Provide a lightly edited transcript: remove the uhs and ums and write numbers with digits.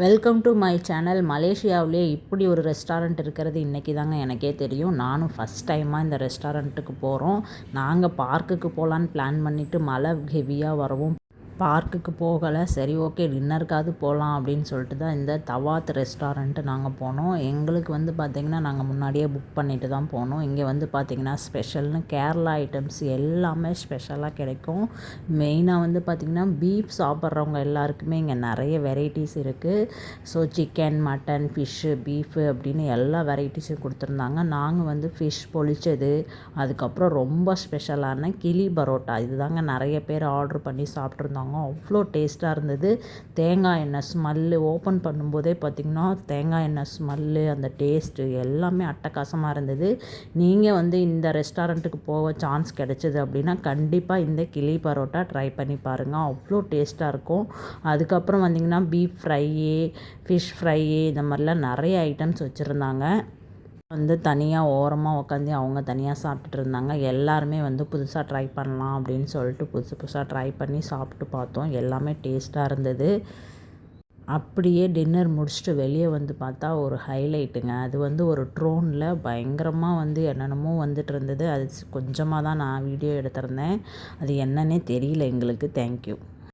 Welcome to my channel. மலேசியாவிலே இப்படி ஒரு ரெஸ்டாரண்ட் இருக்கிறது இன்றைக்கி தாங்க எனக்கே தெரியும். நானும் ஃபஸ்ட் டைமாக இந்த ரெஸ்டாரண்ட்டுக்கு போகிறோம். நாங்கள் பார்க்குக்கு போகலான்னு பிளான் பண்ணிவிட்டு மழை ஹெவியாக வரவும் பார்க்குக்கு போகலை. சரி, ஓகே, டின்னருக்காவது போகலாம் அப்படின்னு சொல்லிட்டு தான் இந்த தவாத் ரெஸ்டாரண்ட்டு நாங்கள் போனோம். எங்களுக்கு பார்த்திங்கன்னா நாங்கள் முன்னாடியே புக் பண்ணிட்டு தான் போனோம். இங்கே பார்த்திங்கன்னா ஸ்பெஷல்னு கேரளா ஐட்டம்ஸ் எல்லாமே ஸ்பெஷலாக கிடைக்கும். மெயினாக பார்த்திங்கன்னா பீஃப் சாப்பிட்றவங்க எல்லாருக்குமே இங்கே நிறைய வெரைட்டிஸ் இருக்குது. So chicken, mutton, fish, beef அப்படின்னு எல்லா வெரைட்டிஸும் கொடுத்துருந்தாங்க. நாங்கள் ஃபிஷ் பொரிச்சது, அதுக்கப்புறம் ரொம்ப ஸ்பெஷலான கிளி பரோட்டா இதுதாங்க நிறைய பேர் ஆர்டர் பண்ணி சாப்பிட்ருந்தோம். அவ்வளோ டேஸ்ட்டாக இருந்தது. தேங்காய் எண்ணெய் ஸ்மெல்லு ஓப்பன் பண்ணும்போதே பார்த்திங்கன்னா தேங்காய் எண்ணெய் ஸ்மெல்லு, அந்த டேஸ்ட்டு எல்லாமே அட்டகாசமாக இருந்தது. நீங்கள் இந்த ரெஸ்டாரண்ட்டுக்கு போக சான்ஸ் கிடைச்சது அப்படின்னா கண்டிப்பாக இந்த கிளி பரோட்டா ட்ரை பண்ணி பாருங்கள். அவ்வளோ டேஸ்ட்டாக இருக்கும். அதுக்கப்புறம் வந்திங்கன்னா பீஃப் ஃப்ரையி, ஃபிஷ் ஃப்ரையி, இந்த மாதிரிலாம் நிறைய ஐட்டம்ஸ் வச்சுருந்தாங்க. தனியாக ஓரமாக உட்காந்து அவங்க தனியாக சாப்பிட்டுட்டு இருந்தாங்க. எல்லாருமே புதுசாக ட்ரை பண்ணலாம் அப்படின்னு சொல்லிட்டு புதுசு புதுசாக ட்ரை பண்ணி சாப்பிட்டு பார்த்தோம். எல்லாமே டேஸ்ட்டாக இருந்தது. அப்படியே டின்னர் முடிச்சுட்டு வெளியே பார்த்தா ஒரு ஹைலைட்டுங்க. அது ஒரு ட்ரோனில் பயங்கரமாக என்னென்னமோ வந்துட்டு இருந்தது. அது கொஞ்சமாக தான் நான் வீடியோ எடுத்திருந்தேன். அது என்னன்னே தெரியல எங்களுக்கு. தேங்க்யூ.